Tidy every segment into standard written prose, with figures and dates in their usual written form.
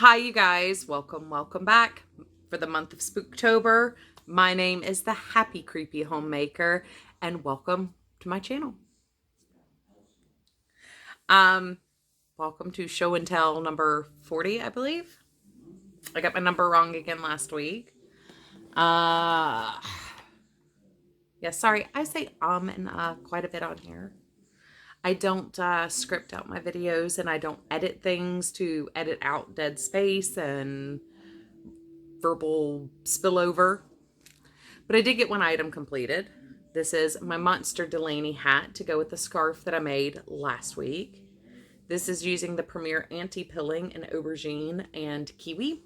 Hi, you guys. Welcome back for the month of Spooktober. My name is the Happy Creepy Homemaker, and welcome to my channel. Welcome to show and tell number 40, I believe. I got my number wrong again last week. Yeah, sorry. I say and quite a bit on here. I don't script out my videos, and I don't edit things to edit out dead space and verbal spillover. But I did get one item completed. This is my Monster Delaney hat to go with the scarf that I made last week. This is using the Premier Anti-Pilling in aubergine and kiwi.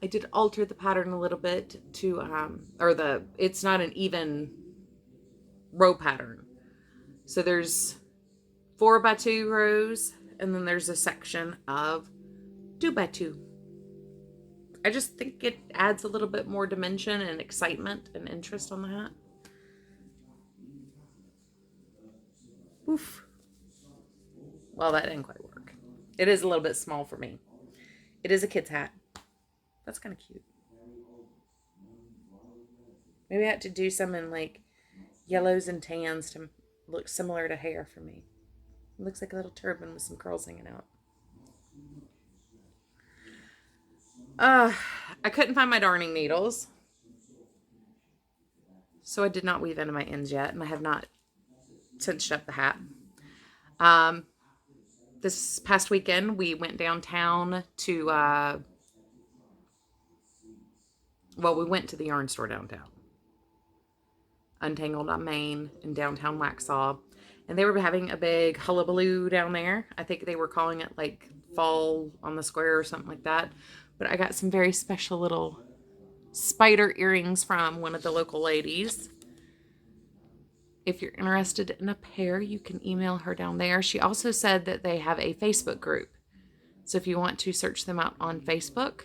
I did alter the pattern a little bit to, it's not an even row pattern. So there's 4x2 rows, and then there's a section of 2x2. I just think it adds a little bit more dimension and excitement and interest on the hat. Oof. Well, that didn't quite work. It is a little bit small for me. It is a kid's hat. That's kind of cute. Maybe I had to do some in like yellows and tans to look similar to hair for me. It looks like a little turban with some curls hanging out. I couldn't find my darning needles, so I did not weave into my ends yet, and I have not cinched up the hat. This past weekend, we went downtown to, we went to the yarn store downtown. Untangled on Main in downtown Waxhaw. And they were having a big hullabaloo down there. I think they were calling it like Fall on the Square or something like that. But I got some very special little spider earrings from one of the local ladies. If you're interested in a pair, you can email her down there. She also said that they have a Facebook group. So if you want to search them out on Facebook,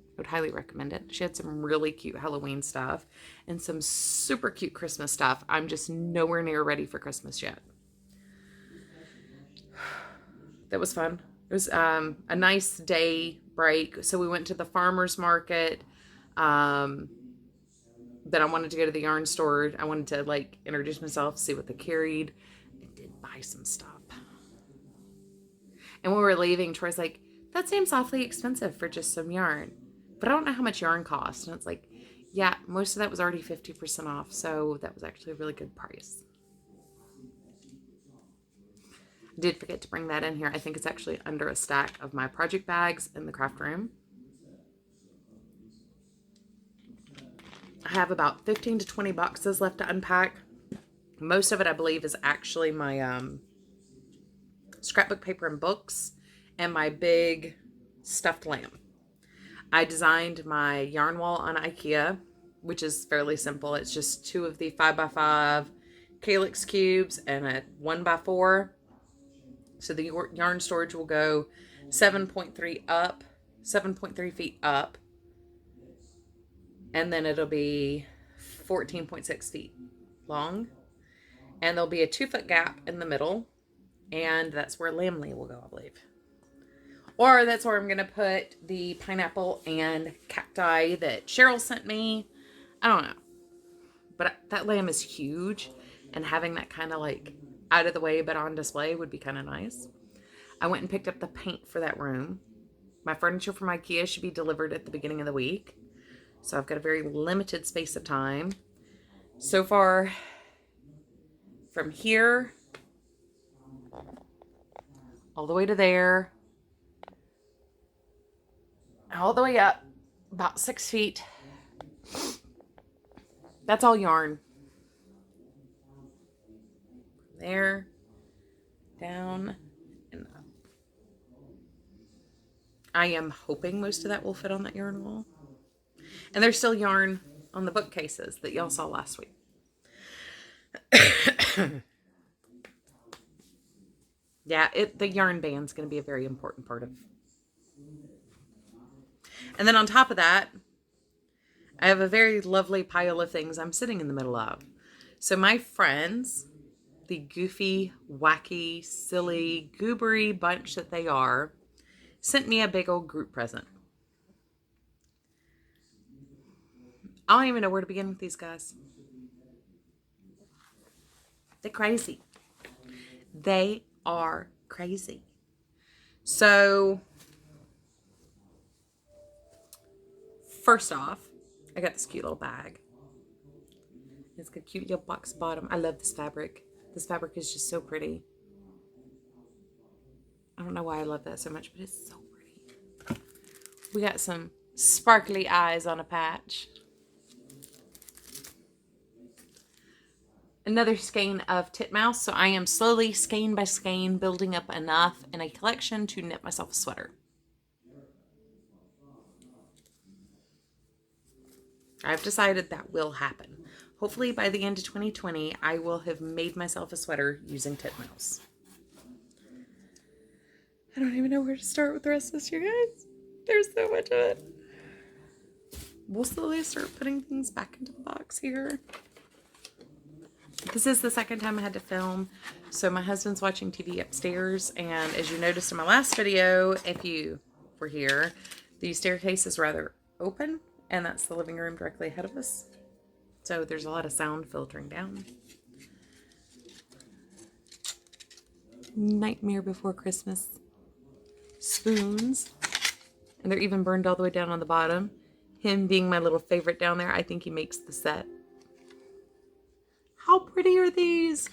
I would highly recommend it. She had some really cute Halloween stuff and some super cute Christmas stuff. I'm just nowhere near ready for Christmas yet. That was fun. It was a nice day break. So we went to the farmer's market. Then I wanted to go to the yarn store. I wanted to like introduce myself, see what they carried. I did buy some stuff. And when we were leaving, Troy's like, that seems awfully expensive for just some yarn. But I don't know how much yarn costs. And it's like, yeah, most of that was already 50% off. So that was actually a really good price. I did forget to bring that in here. I think it's actually under a stack of my project bags in the craft room. I have about 15 to 20 boxes left to unpack. Most of it, I believe, is actually my scrapbook paper and books and my big stuffed lamb. I designed my yarn wall on IKEA, which is fairly simple. It's just 2 of the 5x5 calyx cubes and a 1x4. So the yarn storage will go 7.3 feet up. And then it'll be 14.6 feet long. And there'll be a 2-foot gap in the middle. And that's where Lamley will go, I believe. Or that's where I'm going to put the pineapple and cacti that Cheryl sent me. I don't know. But that lamb is huge. And having that kind of like out of the way but on display would be kind of nice. I went and picked up the paint for that room. My furniture from IKEA should be delivered at the beginning of the week. So I've got a very limited space of time. So far, from here all the way to there, all the way up, about 6 feet. That's all yarn. There, down, and up. I am hoping most of that will fit on that yarn wall. And there's still yarn on the bookcases that y'all saw last week. Yeah, the yarn band's going to be a very important part of. And then on top of that, I have a very lovely pile of things I'm sitting in the middle of. So my friends, the goofy, wacky, silly, goobery bunch that they are, sent me a big old group present. I don't even know where to begin with these guys. They're crazy. They are crazy. So, first off, I got this cute little bag. It's got a cute little box bottom. I love this fabric. This fabric is just so pretty. I don't know why I love that so much, but it's so pretty. We got some sparkly eyes on a patch. Another skein of titmouse. So I am slowly, skein by skein, building up enough in a collection to knit myself a sweater. I've decided that will happen. Hopefully by the end of 2020, I will have made myself a sweater using titmouse. I don't even know where to start with the rest of this, you guys. There's so much of it. We'll slowly start putting things back into the box here. This is the second time I had to film. So my husband's watching TV upstairs. And as you noticed in my last video, if you were here, the staircase is rather open. And that's the living room directly ahead of us. So there's a lot of sound filtering down. Nightmare Before Christmas spoons. And they're even burned all the way down on the bottom. Him being my little favorite down there, I think he makes the set. How pretty are these?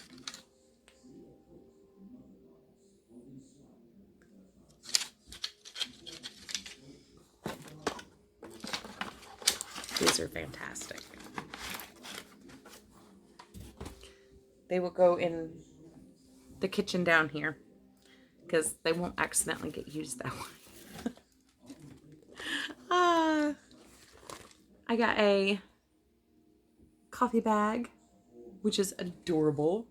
These are fantastic. They will go in the kitchen down here because they won't accidentally get used that way. I got a coffee bag, which is adorable.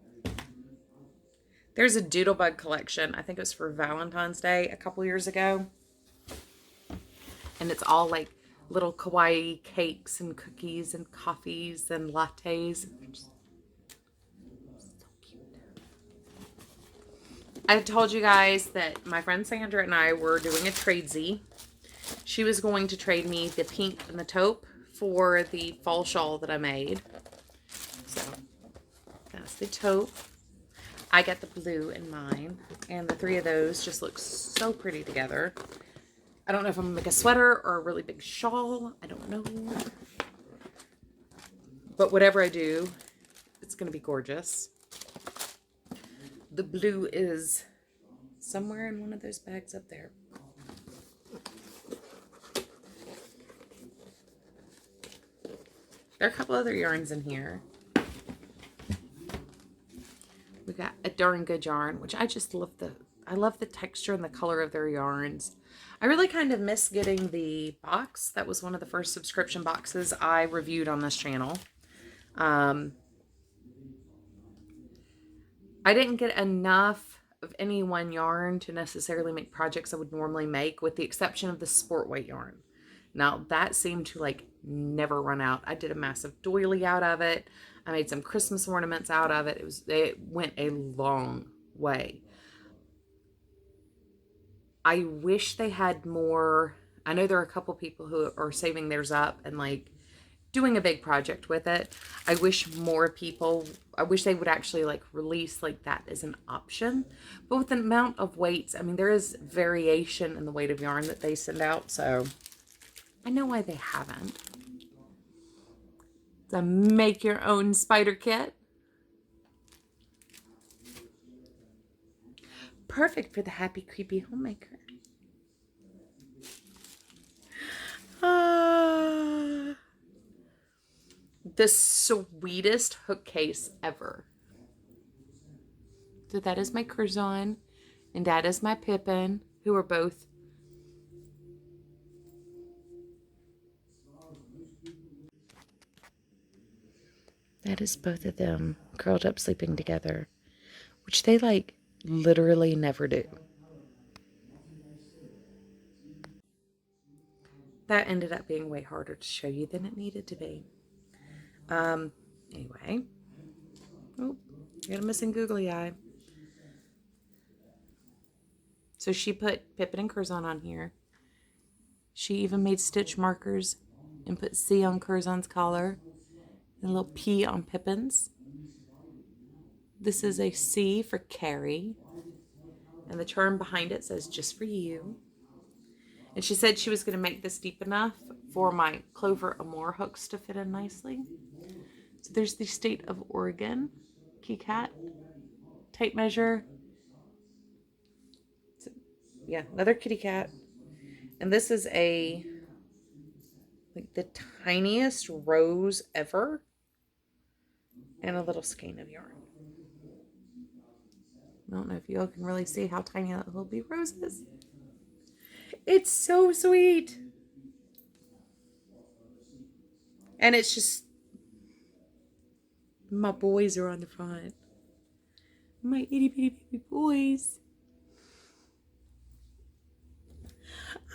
There's a Doodlebug collection. I think it was for Valentine's Day a couple years ago. And it's all like little kawaii cakes and cookies and coffees and lattes. So cute. I told you guys that my friend Sandra and I were doing a tradesy. She was going to trade me the pink and the taupe for the fall shawl that I made. So that's the taupe. I got the blue in mine. And the three of those just look so pretty together. I don't know if I'm going to make a sweater or a really big shawl. I don't know. But whatever I do, it's going to be gorgeous. The blue is somewhere in one of those bags up there. There are a couple other yarns in here. We got a Darn Good yarn, which I just love I love the texture and the color of their yarns. I really kind of miss getting the box. That was one of the first subscription boxes I reviewed on this channel. I didn't get enough of any one yarn to necessarily make projects I would normally make, with the exception of the sport weight yarn. Now that seemed to like never run out. I did a massive doily out of it. I made some Christmas ornaments out of it. It went a long way. I wish they had more. I know there are a couple people who are saving theirs up and like doing a big project with it. I wish they would actually like release like that as an option. But with the amount of weights, I mean, there is variation in the weight of yarn that they send out. So I know why they haven't. It's a make your own spider kit. Perfect for the happy, creepy homemaker. The sweetest hook case ever. So that is my Curzon, and that is my Pippin, who are both that is both of them curled up sleeping together, which they like literally never do. That ended up being way harder to show you than it needed to be. Anyway. Oh, got a missing googly eye. So she put Pippin and Curzon on here. She even made stitch markers and put C on Curzon's collar and a little P on Pippin's. This is a C for Carrie. And the charm behind it says, just for you. And she said she was going to make this deep enough for my Clover Amore hooks to fit in nicely. So there's the State of Oregon key cat tape measure. So, yeah, another kitty cat. And this is like the tiniest rose ever. And a little skein of yarn. I don't know if you all can really see how tiny that little bee rose is. It's so sweet. And it's just, my boys are on the front. My itty bitty baby boys.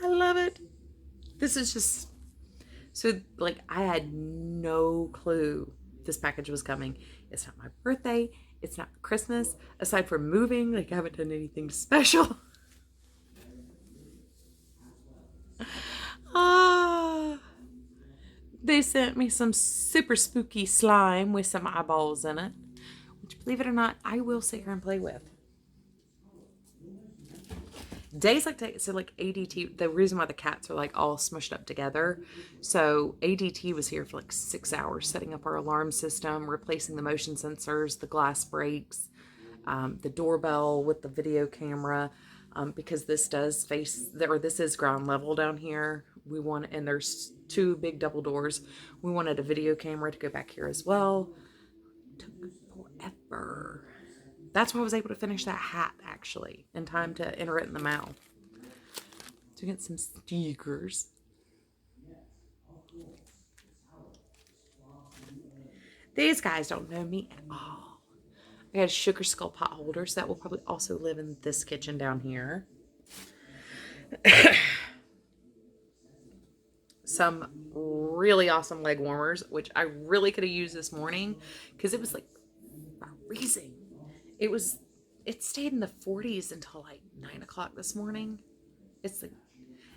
I love it. This is just, so like I had no clue this package was coming. It's not my birthday. It's not Christmas. Aside from moving, like I haven't done anything special. They sent me some super spooky slime with some eyeballs in it, which, believe it or not, I will sit here and play with. Days like today, so like ADT, the reason why the cats are like all smushed up together. So ADT was here for like 6 hours, setting up our alarm system, replacing the motion sensors, the glass breaks, the doorbell with the video camera, because this does face, or this is ground level down here. We want, and there's 2 big double doors. We wanted a video camera to go back here as well. It took forever. That's why I was able to finish that hat, actually, in time to enter it in the mail. To get some stickers. These guys don't know me at all. I got a sugar skull pot holder, so that will probably also live in this kitchen down here. Some really awesome leg warmers, which I really could have used this morning because it was like freezing. It stayed in the 40s until like 9 o'clock this morning. It's like,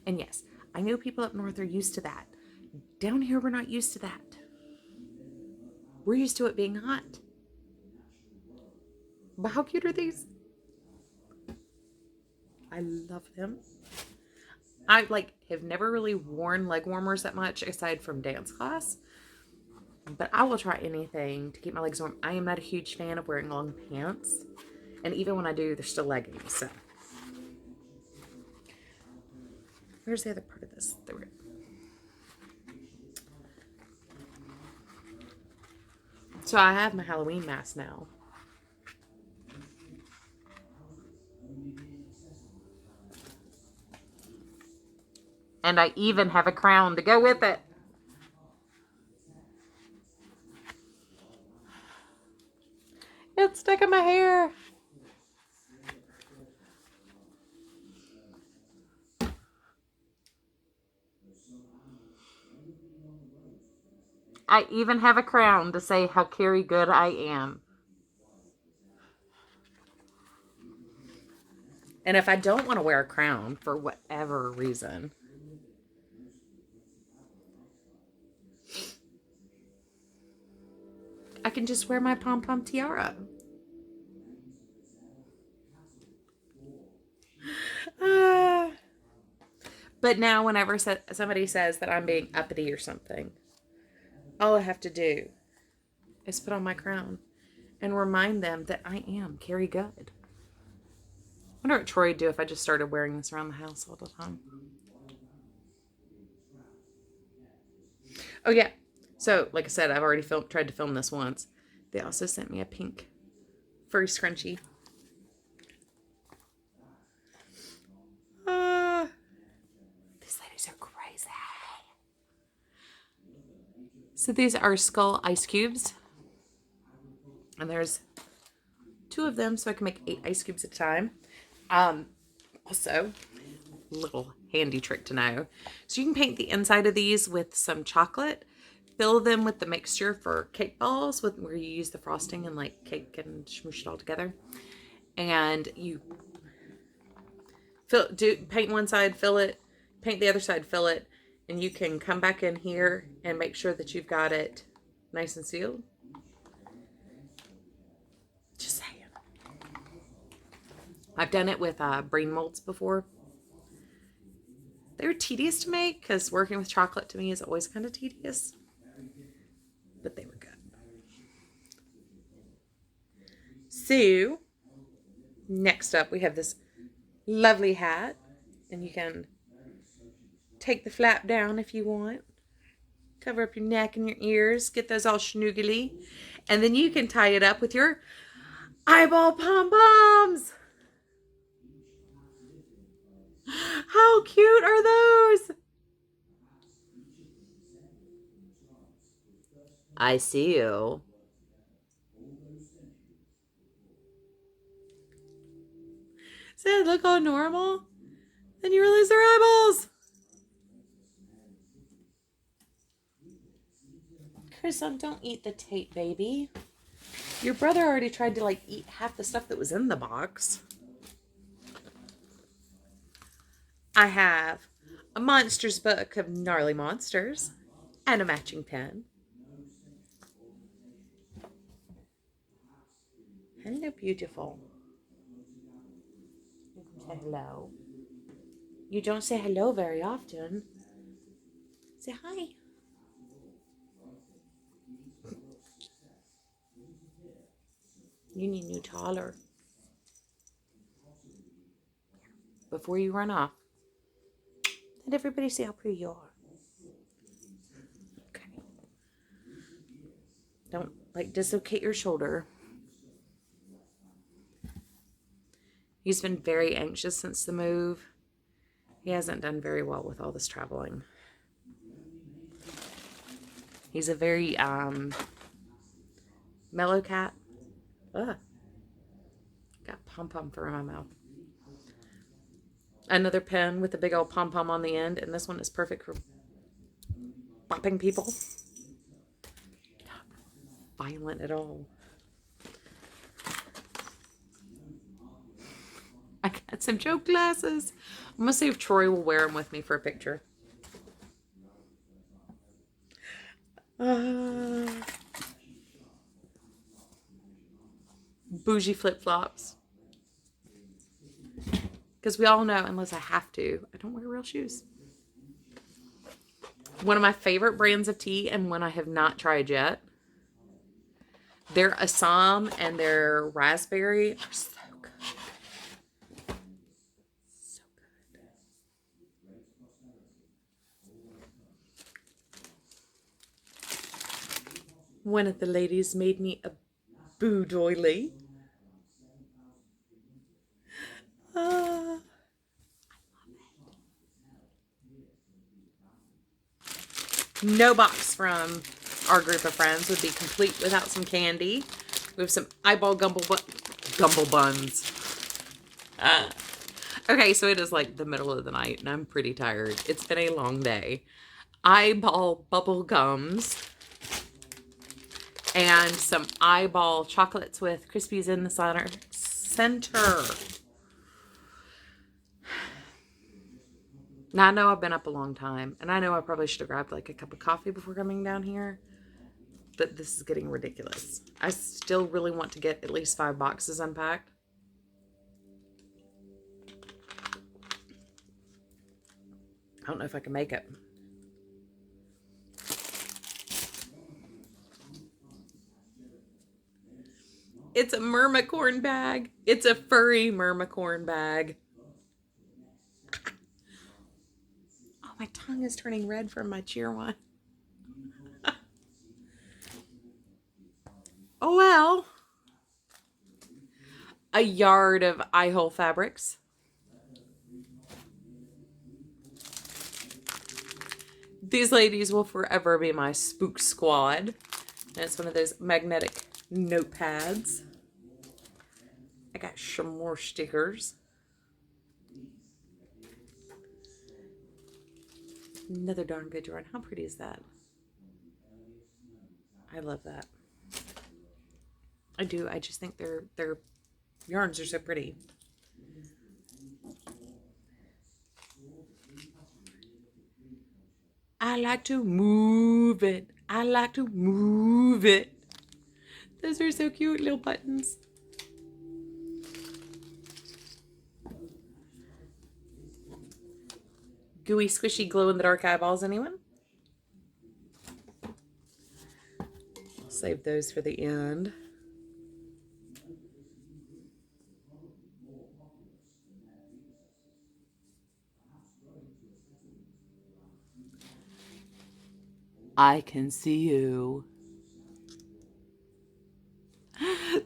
and yes, I know people up north are used to that. Down here, we're not used to that. We're used to it being hot. But how cute are these? I love them. I have never really worn leg warmers that much aside from dance class. But I will try anything to keep my legs warm. I am not a huge fan of wearing long pants. And even when I do, they're still leggings. So, where's the other part of this? There we go. So I have my Halloween mask now. And I even have a crown to go with it. It's stuck in my hair. I even have a crown to say how Carrie good I am. And if I don't want to wear a crown for whatever reason, I can just wear my pom-pom tiara. But now whenever somebody says that I'm being uppity or something, all I have to do is put on my crown and remind them that I am Carrie Good. I wonder what Troy would do if I just started wearing this around the house all the time. Oh, yeah. So, like I said, I've already tried to film this once. They also sent me a pink furry scrunchie. These ladies are crazy. So these are skull ice cubes. And there's 2 of them, so I can make 8 ice cubes at a time. Also, little handy trick to know. So you can paint the inside of these with some chocolate. Fill them with the mixture for cake balls, where you use the frosting and like cake and smoosh it all together. And you paint one side, fill it, paint the other side, fill it, and you can come back in here and make sure that you've got it nice and sealed. Just saying. I've done it with brain molds before. They were tedious to make because working with chocolate to me is always kind of tedious, but they were good. So next up we have this lovely hat, and you can take the flap down if you want. Cover up your neck and your ears, get those all schnoogly, and then you can tie it up with your eyeball pom-poms. How cute are those? I see you. Does it look all normal? Then you realize they're eyeballs. Chris, don't eat the tape, baby. Your brother already tried to eat half the stuff that was in the box. I have a monsters book of gnarly monsters and a matching pen. Hello, beautiful. You can say hello. You don't say hello very often. Say hi. You need new taller. Before you run off, let everybody see how pretty you are. Okay. Don't dislocate your shoulder. He's been very anxious since the move. He hasn't done very well with all this traveling. He's a very mellow cat. Ugh. Got pom-pom fur in my mouth. Another pen with a big old pom-pom on the end, and this one is perfect for bopping people. Not violent at all. I got some joke glasses. I'm going to see if Troy will wear them with me for a picture. Bougie flip-flops. Because we all know, unless I have to, I don't wear real shoes. One of my favorite brands of tea, and one I have not tried yet. Their Assam and their raspberry are so good. So good. One of the ladies made me a boudoily. No box from our group of friends would be complete without some candy. We have some eyeball gumble buns. Okay, so it is the middle of the night and I'm pretty tired. It's been a long day. Eyeball bubble gums and some eyeball chocolates with Crispies in the center. Now, I know I've been up a long time, and I know I probably should have grabbed a cup of coffee before coming down here, but this is getting ridiculous. I still really want to get at least 5 boxes unpacked. I don't know if I can make it. It's a mermicorn bag. It's a furry mermicorn bag. My tongue is turning red from my cheer wine. Oh well. A yard of eye-hole fabrics. These ladies will forever be my spook squad. And it's one of those magnetic notepads. I got some more stickers. Another darn good yarn. How pretty is that? I love that. I do. I just think their yarns are so pretty. I like to move it. I like to move it. Those are so cute, little buttons. Gooey, squishy, glow-in-the-dark eyeballs, anyone? I'll save those for the end. I can see you.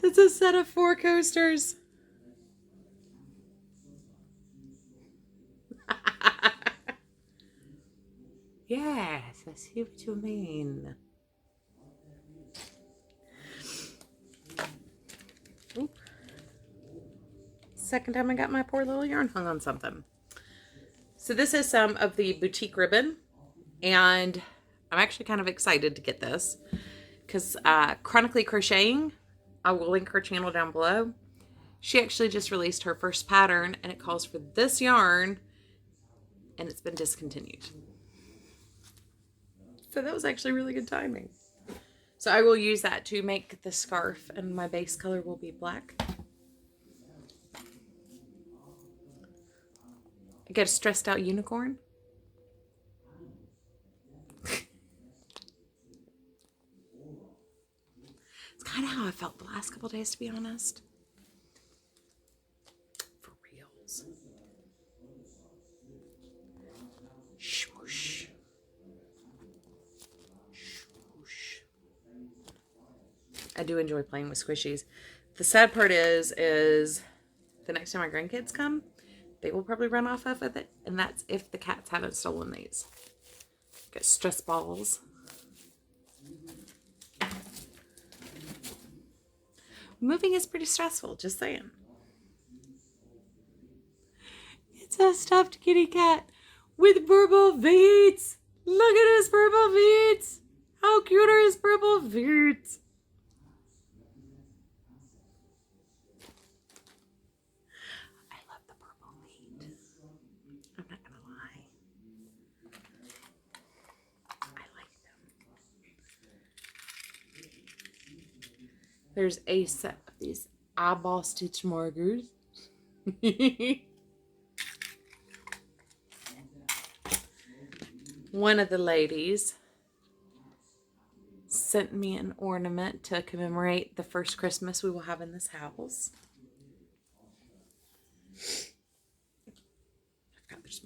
That's a set of 4 coasters. Yes, I see what you mean. Oop. Second time I got my poor little yarn hung on something. So this is some of the boutique ribbon, and I'm actually kind of excited to get this because Chronically Crocheting, I will link her channel down below. She actually just released her first pattern, and it calls for this yarn, and it's been discontinued. So that was actually really good timing. So I will use that to make the scarf, and my base color will be black. I get a stressed out unicorn. It's kind of how I felt the last couple days, to be honest. For reals. Swoosh. Swoosh. I do enjoy playing with squishies. The sad part is the next time my grandkids come, they will probably run off of it, and that's if the cats haven't stolen these. Get stress balls. Moving is pretty stressful, just saying. It's a stuffed kitty cat with purple feet. Look at his purple feet. How cute are his purple feet? I love the purple feet. I'm not gonna lie. I like them. There's a set of these eyeball stitch markers. One of the ladies sent me an ornament to commemorate the first Christmas we will have in this house. God, there's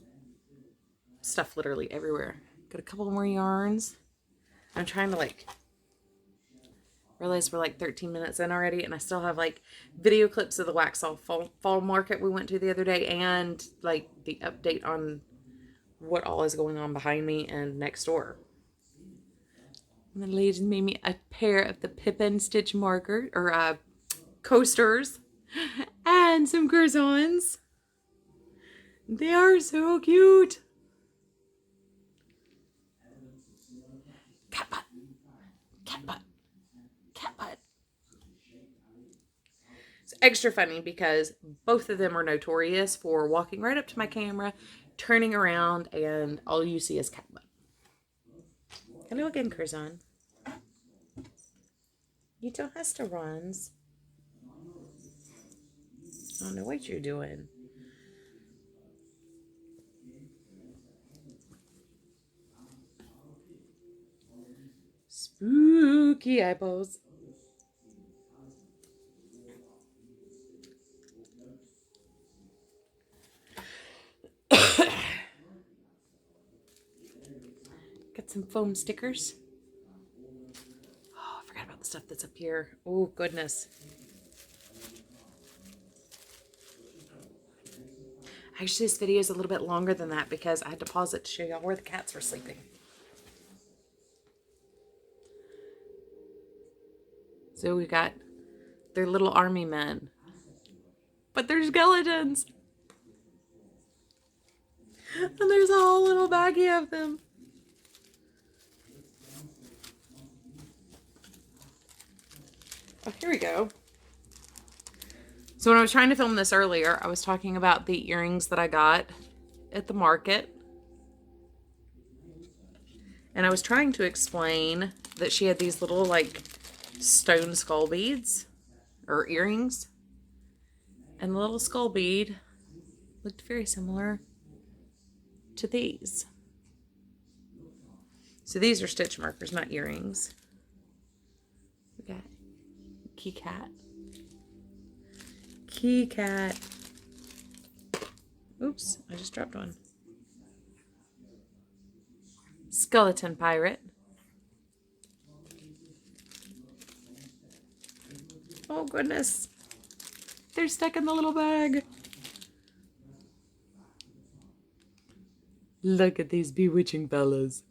stuff literally everywhere. Got a couple more yarns. I'm trying to realize we're like 13 minutes in already, and I still have like video clips of the Waxhaw fall market we went to the other day, and like the update on what all is going on behind me and next door. And the ladies made me a pair of the Pippin stitch marker or coasters and some croissants. They are so cute. Cat butt. Cat butt. Cat butt. It's extra funny because both of them are notorious for walking right up to my camera, turning around, and all you see is cat butt. Hello again, Curzon. You don't have to run. I don't know what you're doing. Spooky eyeballs. Got some foam stickers. Oh, I forgot about the stuff that's up here. Oh, goodness. Actually, this video is a little bit longer than that because I had to pause it to show y'all where the cats were sleeping. So we got their little army men. But they're skeletons. And there's a whole little baggie of them. Oh, here we go. So when I was trying to film this earlier, I was talking about the earrings that I got at the market. And I was trying to explain that she had these little like stone skull beads or earrings. And the little skull bead looked very similar to these. So these are stitch markers, not earrings. We got key cat. Key cat. Oops, I just dropped one. Skeleton pirate. Oh goodness. They're stuck in the little bag. Look at these bewitching fellas.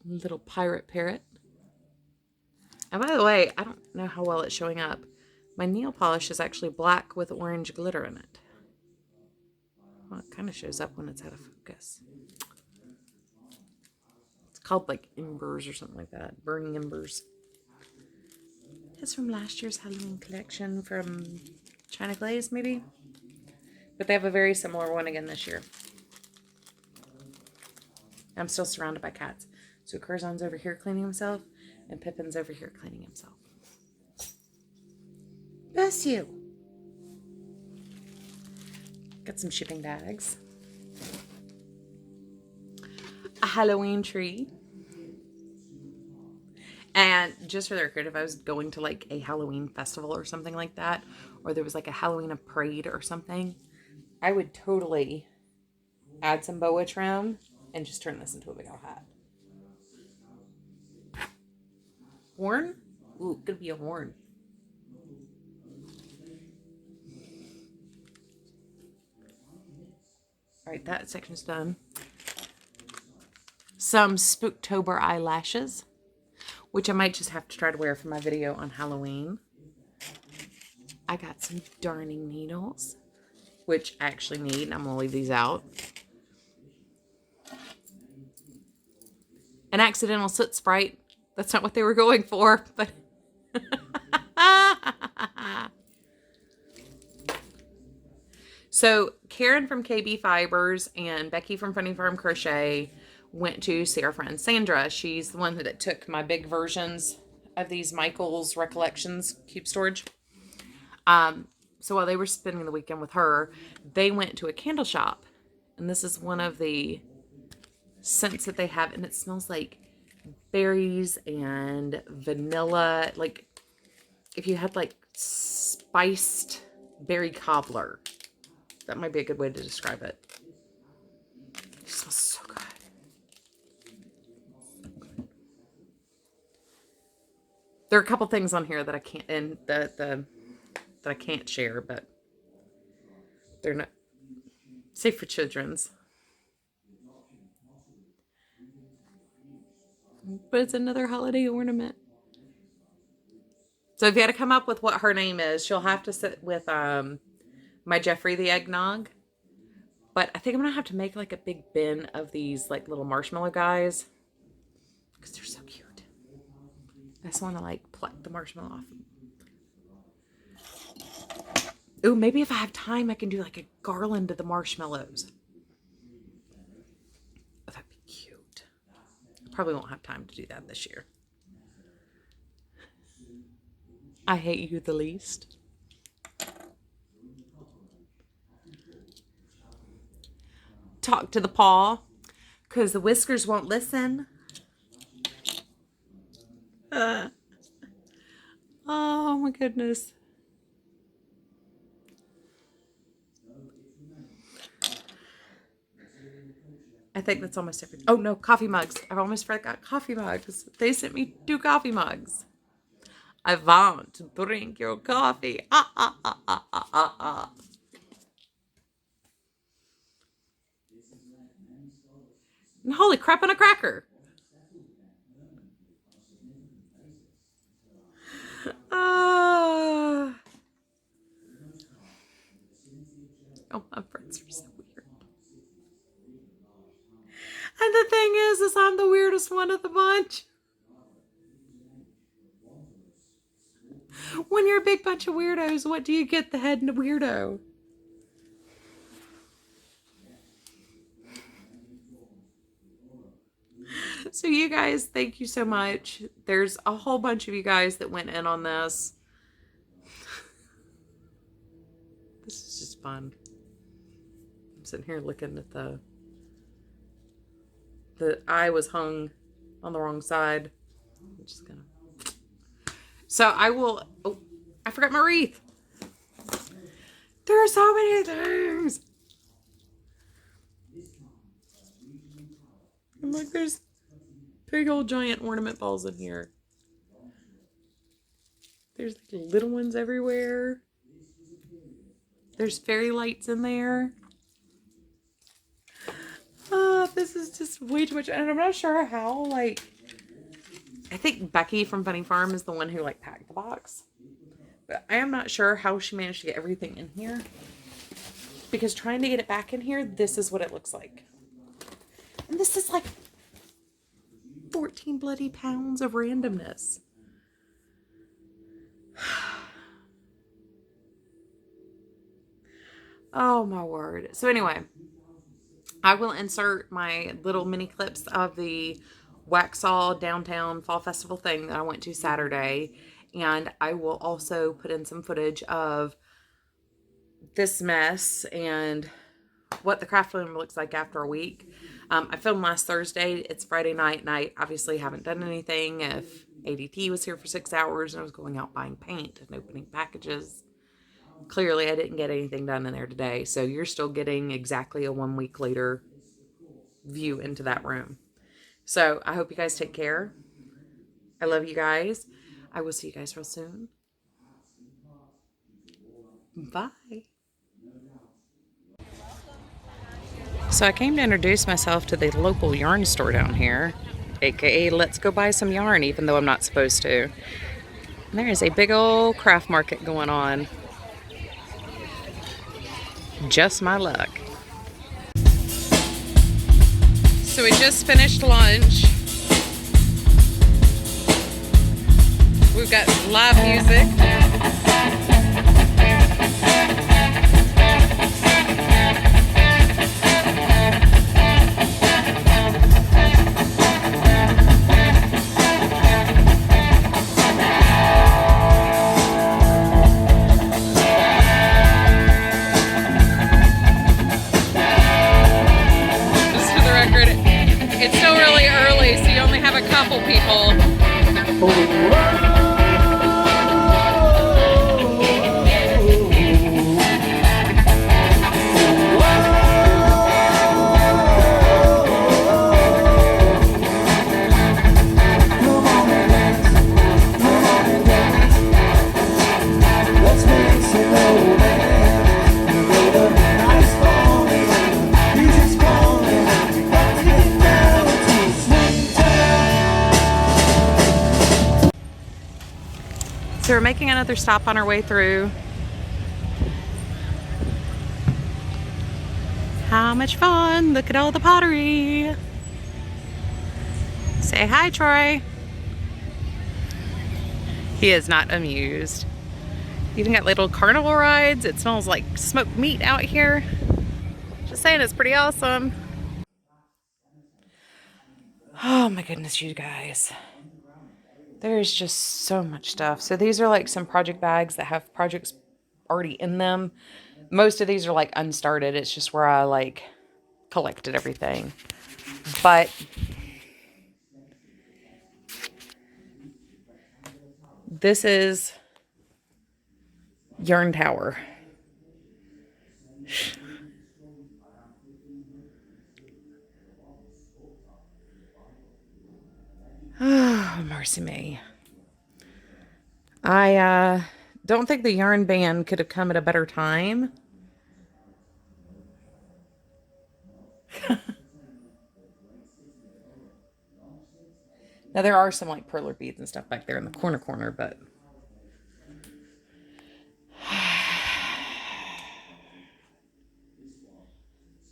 Little pirate parrot. And by the way, I don't know how well it's showing up. My nail polish is actually black with orange glitter in it. Well, it kind of shows up when it's out of focus. It's called like embers or something like that. Burning embers. It's from last year's Halloween collection from China Glaze, maybe? But they have a very similar one again this year. I'm still surrounded by cats. So Curzon's over here cleaning himself, and Pippin's over here cleaning himself. Bless you. Got some shipping bags. A Halloween tree. And just for the record, if I was going to like a Halloween festival or something like that, or there was like a Halloween parade or something, I would totally add some boa trim and just turn this into a big old hat. Horn? Ooh, could be a horn. All right, that section's done. Some Spooktober eyelashes, which I might just have to try to wear for my video on Halloween. I got some darning needles, which I actually need, and I'm going to leave these out. An accidental soot sprite. That's not what they were going for, but... So, Karen from KB Fibers and Becky from Funny Farm Crochet went to see our friend Sandra. She's the one that took my big versions of these Michael's Recollections cube storage. So while they were spending the weekend with her, they went to a candle shop. And this is one of the scents that they have. And it smells like berries and vanilla. Like if you had like spiced berry cobbler. That might be a good way to describe it. It smells so good. There are a couple things on here that I can't, and that I can't share, but they're not safe for children's. But it's another holiday ornament. So if you had to come up with what her name is, she'll have to sit with my Jeffrey the eggnog. But I think I'm gonna have to make like a big bin of these like little marshmallow guys because they're so cute. I just want to like pluck the marshmallow off. Ooh, maybe if I have time, I can do like a garland of the marshmallows. Oh, that'd be cute. I probably won't have time to do that this year. I hate you the least. Talk to the paw, because the whiskers won't listen. Oh my goodness. I think that's almost everything. Oh no, coffee mugs. I almost forgot coffee mugs. They sent me 2 coffee mugs. I want to drink your coffee. Ah, ah, ah, ah, ah, ah, ah. And holy crap on a cracker. Oh, my friends are so weird. And the thing is I'm the weirdest one of the bunch. When you're a big bunch of weirdos, what do you get? The head and a weirdo. So you guys, thank you so much. There's a whole bunch of you guys that went in on this. This is just fun. I'm sitting here looking at the eye was hung on the wrong side. I'm just gonna. So I will. Oh, I forgot my wreath. There are so many things. I'm like, there's big old giant ornament balls in here. There's like little ones everywhere. There's fairy lights in there. This is just way too much. And I'm not sure how, like, I think Becky from Funny Farm is the one who, like, packed the box. But I am not sure how she managed to get everything in here. Because trying to get it back in here, this is what it looks like. And this is like 14 bloody pounds of randomness. Oh my word. So anyway, I will insert my little mini clips of the Waxhaw Downtown Fall Festival thing that I went to Saturday. And I will also put in some footage of this mess and what the craft room looks like after a week. I filmed last Thursday. It's Friday night, and I obviously haven't done anything. If ADT was here for 6 hours and I was going out buying paint and opening packages, clearly I didn't get anything done in there today. So you're still getting exactly a 1 week later view into that room. So I hope you guys take care. I love you guys. I will see you guys real soon. Bye. So I came to introduce myself to the local yarn store down here, aka let's go buy some yarn, even though I'm not supposed to. And there is a big old craft market going on. Just my luck. So we just finished lunch. We've got live music. It's still really early, so you only have a couple people. So we're making another stop on our way through. How much fun! Look at all the pottery. Say hi, Troy. He is not amused. Even got little carnival rides. It smells like smoked meat out here. Just saying, it's pretty awesome. Oh my goodness, you guys. There's just so much stuff. So these are like some project bags that have projects already in them. Most of these are like unstarted. It's just where I like collected everything. But this is Yarn Tower. Oh, mercy me. I don't think the yarn ban could have come at a better time. Now there are some like perler beads and stuff back there in the corner, but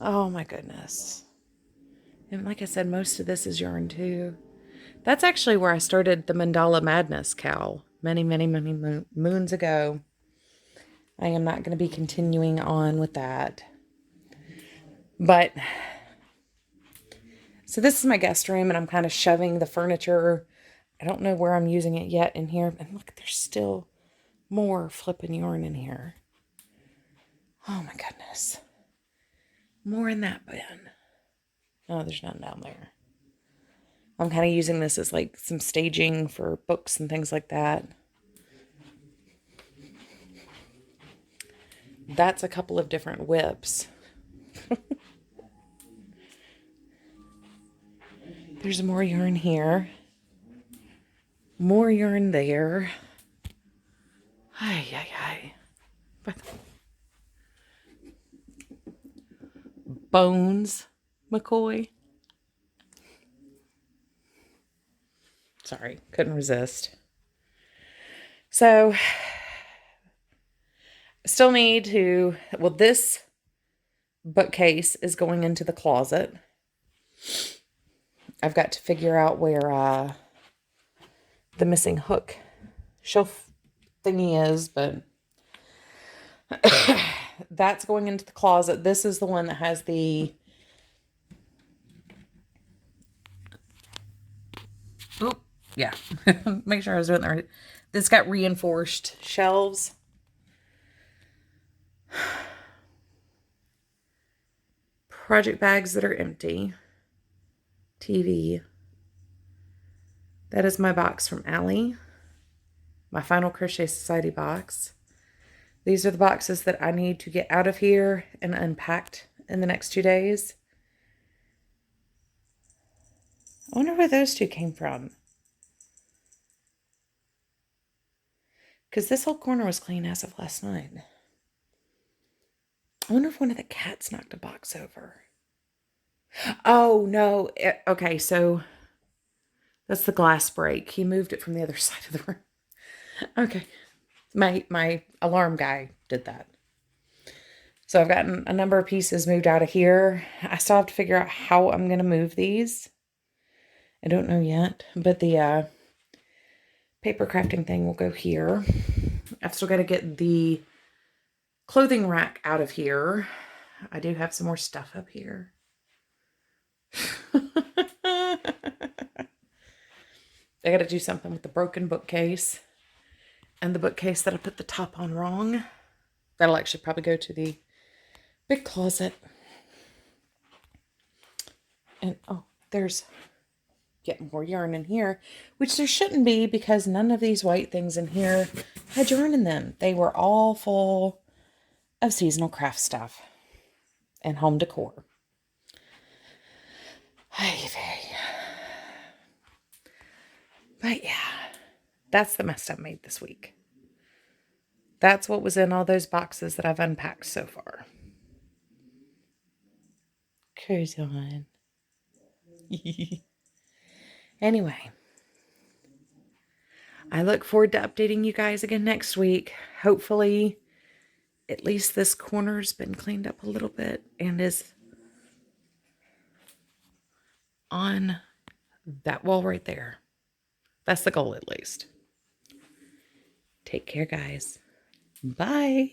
oh my goodness. And like I said, most of this is yarn too. That's actually where I started the Mandala Madness cowl. many, many, many moons ago. I am not going to be continuing on with that. But, so this is my guest room, and I'm kind of shoving the furniture. I don't know where I'm using it yet in here. And look, there's still more flipping yarn in here. Oh my goodness. More in that bin. Oh, there's none down there. I'm kind of using this as like some staging for books and things like that. That's a couple of different whips. There's more yarn here. More yarn there. Ay, ay, ay. Bones, McCoy. Sorry, couldn't resist. So, still need to, well, this bookcase is going into the closet. I've got to figure out where the missing hook shelf thingy is, but that's going into the closet. This is the one that has the, oh, yeah, make sure I was doing that right. This got reinforced shelves. Project bags that are empty. TV. That is my box from Allie. My Final Crochet Society box. These are the boxes that I need to get out of here and unpacked in the next 2 days. I wonder where those two came from. Because this whole corner was clean as of last night. I wonder if one of the cats knocked a box over. Oh, no. Okay, so that's the glass break. He moved it from the other side of the room. Okay. My alarm guy did that. So I've gotten a number of pieces moved out of here. I still have to figure out how I'm going to move these. I don't know yet, but the paper crafting thing will go here. I've still got to get the clothing rack out of here. I do have some more stuff up here. I got to do something with the broken bookcase and the bookcase that I put the top on wrong. That'll actually probably go to the big closet. And oh, there's getting more yarn in here, which there shouldn't be because none of these white things in here had yarn in them. They were all full of seasonal craft stuff and home decor. But yeah, that's the mess I've made this week. That's what was in all those boxes that I've unpacked so far. Carrie's on. Anyway, I look forward to updating you guys again next week. Hopefully, at least this corner's been cleaned up a little bit and is on that wall right there. That's the goal, at least. Take care, guys. Bye.